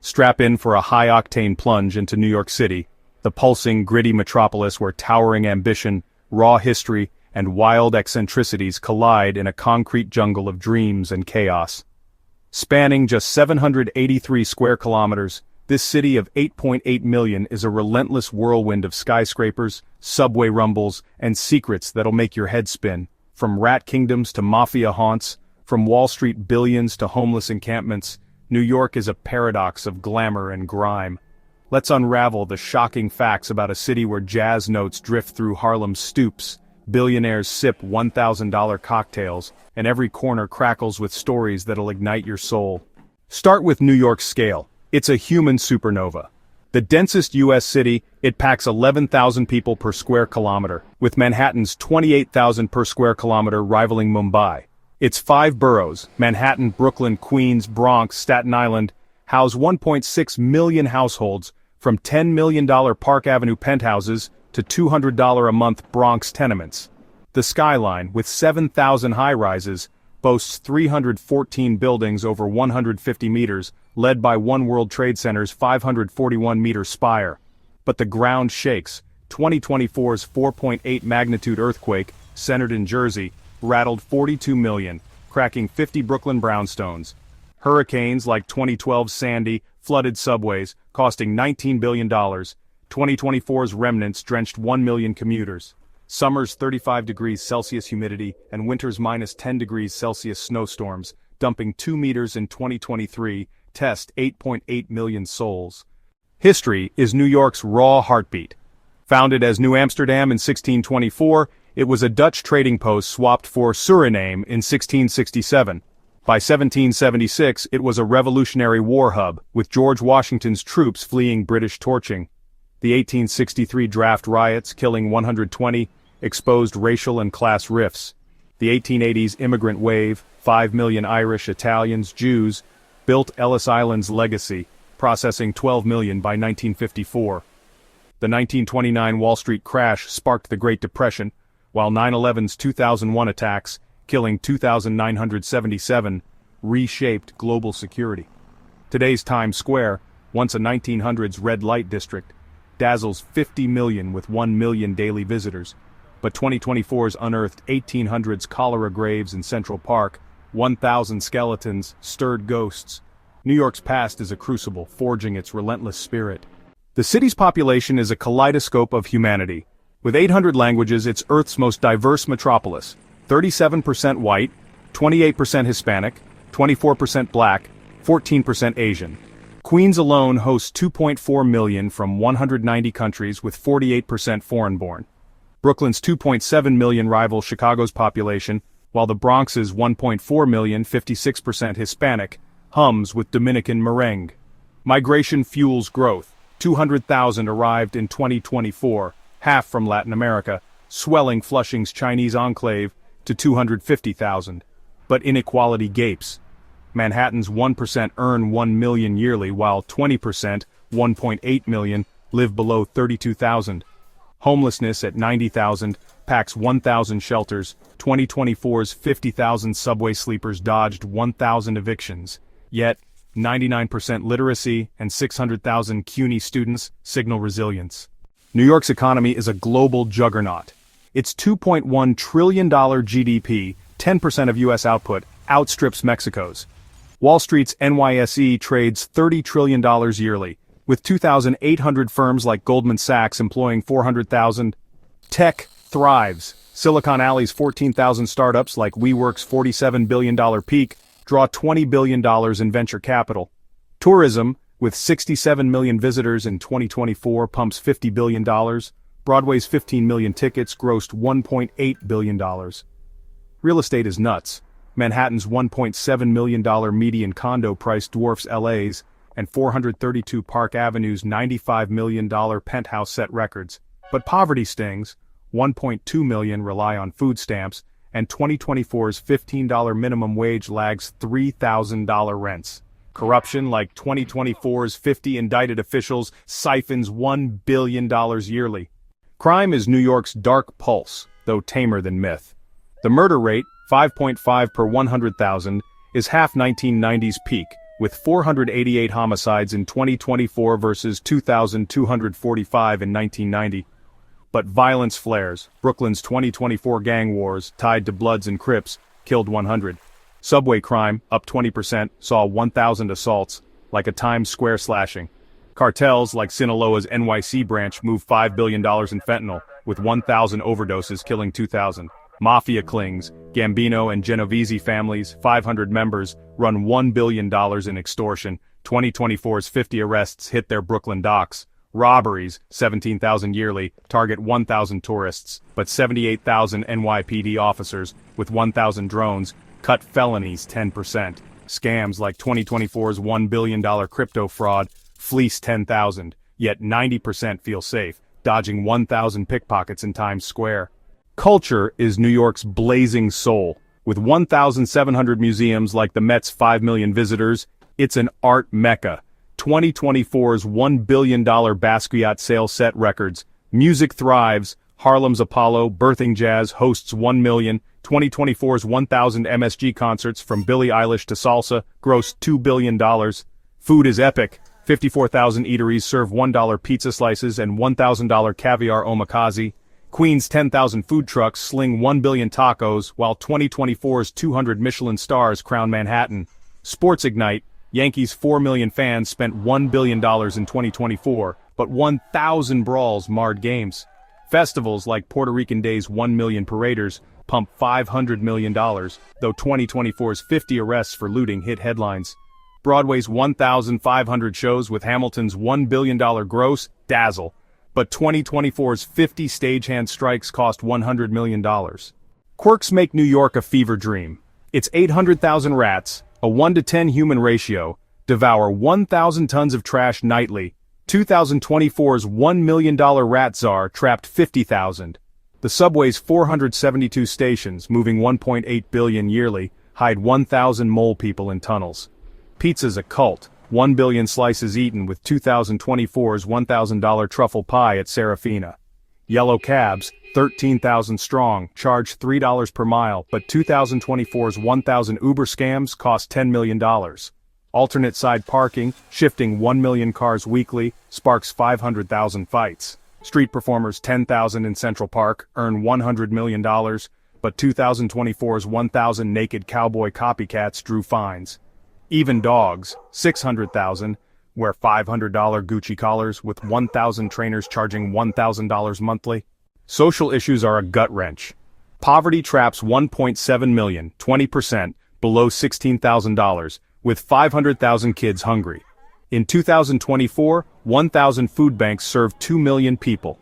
Strap in for a high-octane plunge into New York City, the pulsing, gritty metropolis where towering ambition, raw history, and wild eccentricities collide in a concrete jungle of dreams and chaos. Spanning just 783 square kilometers, this city of 8.8 million is a relentless whirlwind of skyscrapers, subway rumbles, and secrets that'll make your head spin. From rat kingdoms to mafia haunts, from Wall Street billions to homeless encampments, New York is a paradox of glamour and grime. Let's unravel the shocking facts about a city where jazz notes drift through Harlem's stoops, billionaires sip $1,000 cocktails, and every corner crackles with stories that'll ignite your soul. Start with New York's scale. It's a human supernova. The densest U.S. city, it packs 11,000 people per square kilometer, with Manhattan's 28,000 per square kilometer rivaling Mumbai. Its 5 boroughs, Manhattan, Brooklyn, Queens, Bronx, Staten Island, house 1.6 million households, from $10 million Park Avenue penthouses to $200 a month Bronx tenements. The skyline, with 7,000 high-rises, boasts 314 buildings over 150 meters, led by One World Trade Center's 541-meter spire. But the ground shakes. 2024's 4.8 magnitude earthquake, centered in Jersey, rattled 42 million, cracking 50 Brooklyn brownstones. Hurricanes like 2012's Sandy flooded subways, costing $19 billion. 2024's remnants drenched 1 million commuters. Summer's 35 degrees Celsius humidity and winter's minus 10 degrees Celsius snowstorms, dumping 2 meters in 2023, test 8.8 million souls. History is New York's raw heartbeat. Founded as New Amsterdam in 1624, it was a Dutch trading post swapped for Suriname in 1667. By 1776, it was a Revolutionary War hub, with George Washington's troops fleeing British torching. The 1863 draft riots, killing 120, exposed racial and class rifts. The 1880s immigrant wave, 5 million Irish, Italians, Jews, built Ellis Island's legacy, processing 12 million by 1954. The 1929 Wall Street crash sparked the Great Depression, while 9/11's 2001 attacks, killing 2,977, reshaped global security. Today's Times Square, once a 1900s red light district, dazzles 50 million with 1 million daily visitors. But 2024's unearthed 1800s cholera graves in Central Park, 1,000 skeletons, stirred ghosts. New York's past is a crucible, forging its relentless spirit. The city's population is a kaleidoscope of humanity. With 800 languages, it's Earth's most diverse metropolis. 37% white, 28% Hispanic, 24% black, 14% Asian. Queens alone hosts 2.4 million from 190 countries with 48% foreign-born. Brooklyn's 2.7 million rivals Chicago's population, while the Bronx's 1.4 million, 56% Hispanic, hums with Dominican merengue. Migration fuels growth. 200,000 arrived in 2024, half from Latin America, swelling Flushing's Chinese enclave to 250,000. But inequality gapes. Manhattan's 1% earn 1 million yearly, while 20%, 1.8 million, live below 32,000. Homelessness at 90,000 packs 1,000 shelters. 2024's 50,000 subway sleepers dodged 1,000 evictions. Yet, 99% literacy and 600,000 CUNY students signal resilience. New York's economy is a global juggernaut. Its $2.1 trillion GDP, 10% of U.S. output, outstrips Mexico's. Wall Street's NYSE trades $30 trillion yearly, with 2,800 firms like Goldman Sachs employing 400,000. Tech thrives. Silicon Alley's 14,000 startups like WeWork's $47 billion peak draw $20 billion in venture capital. Tourism, with 67 million visitors in 2024, pumps $50 billion. Broadway's 15 million tickets grossed $1.8 billion. Real estate is nuts. Manhattan's $1.7 million median condo price dwarfs LA's, and 432 Park Avenue's $95 million penthouse set records. But poverty stings. 1.2 million rely on food stamps, and 2024's $15 minimum wage lags $3,000 rents. Corruption, like 2024's 50 indicted officials, siphons $1 billion yearly. Crime is New York's dark pulse, though tamer than myth. The murder rate, 5.5 per 100,000, is half 1990's peak, with 488 homicides in 2024 versus 2,245 in 1990. But violence flares. Brooklyn's 2024 gang wars, tied to Bloods and Crips, killed 100. Subway crime, up 20%, saw 1,000 assaults, like a Times Square slashing. Cartels, like Sinaloa's NYC branch, move $5 billion in fentanyl, with 1,000 overdoses killing 2,000. Mafia clings, Gambino and Genovese families, 500 members, run $1 billion in extortion. 2024's 50 arrests hit their Brooklyn docks. Robberies, 17,000 yearly, target 1,000 tourists, but 78,000 NYPD officers, with 1,000 drones, cut felonies 10%. Scams like 2024's $1 billion crypto fraud fleece 10,000, yet 90% feel safe, dodging 1,000 pickpockets in Times Square. Culture is New York's blazing soul. With 1,700 museums like the Met's 5 million visitors, it's an art mecca. 2024's $1 billion Basquiat sale set records. Music thrives. Harlem's Apollo, birthing jazz, hosts 1 million. 2024's 1,000 MSG concerts from Billie Eilish to salsa grossed $2 billion. Food is epic. 54,000 eateries serve $1 pizza slices and $1,000 caviar omakase. Queens' 10,000 food trucks sling 1 billion tacos, while 2024's 200 Michelin stars crown Manhattan. Sports ignite. Yankees' 4 million fans spent $1 billion in 2024, but 1,000 brawls marred games. Festivals like Puerto Rican Day's 1 million paraders pump $500 million, though 2024's 50 arrests for looting hit headlines. Broadway's 1,500 shows with Hamilton's $1 billion gross dazzle, but 2024's 50 stagehand strikes cost $100 million. Quirks make New York a fever dream. Its 800,000 rats, a 1-to-10 human ratio, devour 1,000 tons of trash nightly. 2024's $1 million rat czar trapped 50,000. The subway's 472 stations, moving 1.8 billion yearly, hide 1,000 mole people in tunnels. Pizza's a cult, 1 billion slices eaten with 2024's $1,000 truffle pie at Serafina. Yellow cabs, 13,000 strong, charge $3 per mile, but 2024's 1,000 Uber scams cost $10 million. Alternate side parking, shifting 1 million cars weekly, sparks 500,000 fights. Street performers 10,000 in Central Park earn $100 million, but 2024's 1,000 naked cowboy copycats drew fines. Even dogs, 600,000, wear $500 Gucci collars with 1,000 trainers charging $1,000 monthly. Social issues are a gut-wrench. Poverty traps 1.7 million, 20%, below $16,000, with 500,000 kids hungry. In 2024, 1,000 food banks served 2 million people.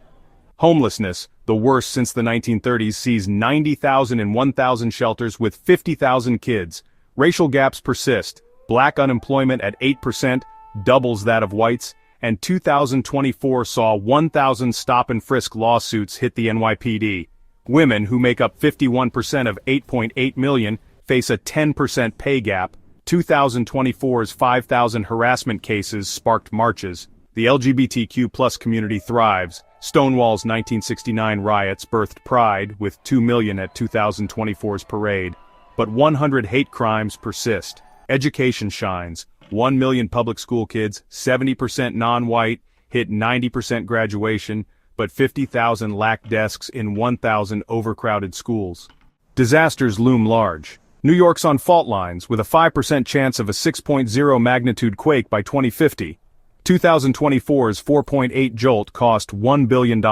Homelessness, the worst since the 1930s, sees 90,000 in 1,000 shelters with 50,000 kids. Racial gaps persist. Black unemployment at 8%, doubles that of whites, and 2024 saw 1,000 stop-and-frisk lawsuits hit the NYPD. Women, who make up 51% of 8.8 million, face a 10% pay gap. 2024's 5,000 harassment cases sparked marches. The LGBTQ+ community thrives. Stonewall's 1969 riots birthed pride, with 2 million at 2024's parade. But 100 hate crimes persist. Education shines. 1 million public school kids, 70% non-white, hit 90% graduation, but 50,000 lack desks in 1,000 overcrowded schools. Disasters loom large. New York's on fault lines, with a 5% chance of a 6.0 magnitude quake by 2050. 2024's 4.8 jolt cost $1 billion.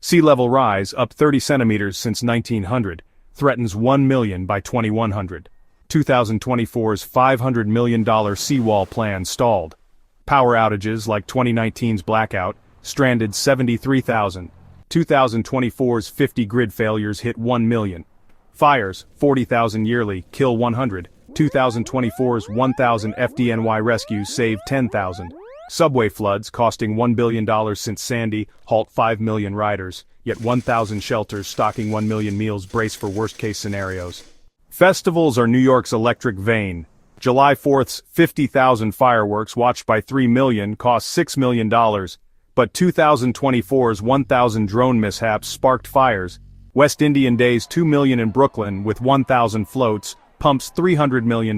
Sea level rise, up 30 centimeters since 1900, threatens 1 million by 2100. 2024's $500 million seawall plan stalled. Power outages like 2019's blackout stranded 73,000. 2024's 50 grid failures hit 1 million. Fires, 40,000 yearly, kill 100. 2024's 1,000 FDNY rescues save 10,000. Subway floods, costing $1 billion since Sandy, halt 5 million riders, yet 1,000 shelters stocking 1 million meals brace for worst-case scenarios. Festivals are New York's electric vein. July 4th's 50,000 fireworks watched by 3 million cost $6 million, but 2024's 1,000 drone mishaps sparked fires. West Indian Day's 2 million in Brooklyn with 1,000 floats, pumps $300 million,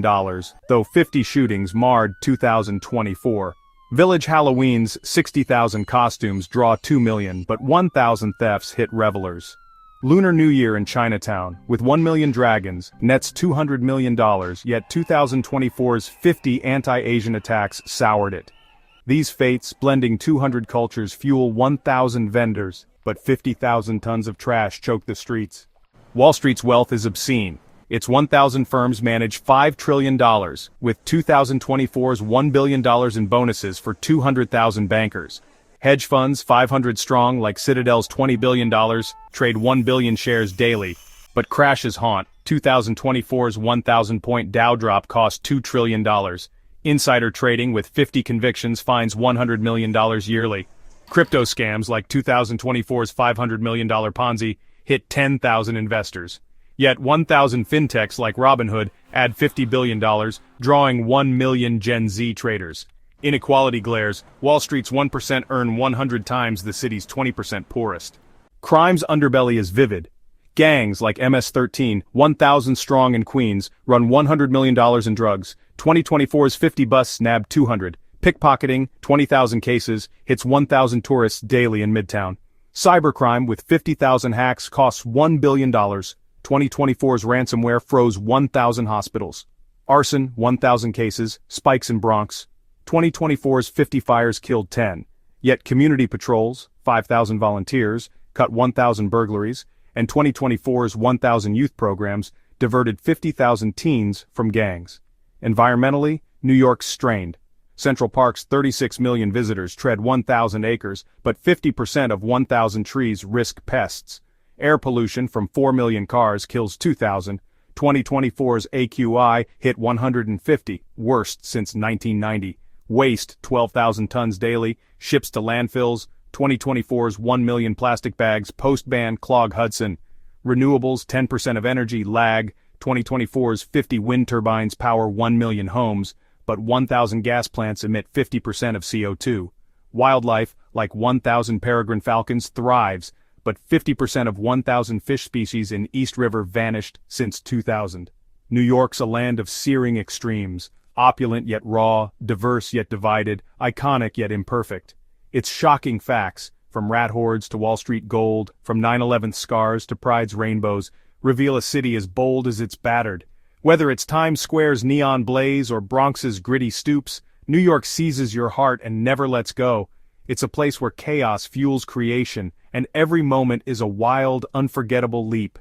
though 50 shootings marred 2024. Village Halloween's 60,000 costumes draw 2 million, but 1,000 thefts hit revelers. Lunar New Year in Chinatown, with 1 million dragons, nets $200 million, yet 2024's 50 anti-Asian attacks soured it. These fates, blending 200 cultures, fuel 1,000 vendors, but 50,000 tons of trash choke the streets. Wall Street's wealth is obscene. Its 1,000 firms manage $5 trillion, with 2024's $1 billion in bonuses for 200,000 bankers. Hedge funds, 500 strong, like Citadel's $20 billion, trade 1 billion shares daily. But crashes haunt. 2024's 1,000-point Dow drop cost $2 trillion. Insider trading with 50 convictions fines $100 million yearly. Crypto scams like 2024's $500 million Ponzi hit 10,000 investors. Yet 1,000 fintechs like Robinhood add $50 billion, drawing 1 million Gen Z traders. Inequality glares. Wall Street's 1% earn 100 times the city's 20% poorest. Crime's underbelly is vivid. Gangs like MS-13, 1,000 strong in Queens, run $100 million in drugs. 2024's 50 busts nab 200. Pickpocketing, 20,000 cases, hits 1,000 tourists daily in Midtown. Cybercrime with 50,000 hacks costs $1 billion. 2024's ransomware froze 1,000 hospitals. Arson, 1,000 cases, spikes in Bronx. 2024's 50 fires killed 10. Yet community patrols, 5,000 volunteers, cut 1,000 burglaries, and 2024's 1,000 youth programs diverted 50,000 teens from gangs. Environmentally, New York's strained. Central Park's 36 million visitors tread 1,000 acres, but 50% of 1,000 trees risk pests. Air pollution from 4 million cars kills 2,000. 2024's AQI hit 150, worst since 1990. Waste, 12,000 tons daily, ships to landfills. 2024's 1 million plastic bags post-ban clog Hudson. Renewables, 10% of energy lag. 2024's 50 wind turbines power 1 million homes, but 1,000 gas plants emit 50% of CO2. Wildlife, like 1,000 peregrine falcons, thrives, but 50% of 1,000 fish species in East River vanished since 2000. New York's a land of searing extremes. Opulent yet raw, diverse yet divided, iconic yet imperfect. Its shocking facts, from rat hordes to Wall Street gold, from 9/11 scars to Pride's rainbows, reveal a city as bold as it's battered. Whether it's Times Square's neon blaze or Bronx's gritty stoops, New York seizes your heart and never lets go. It's a place where chaos fuels creation, and every moment is a wild, unforgettable leap.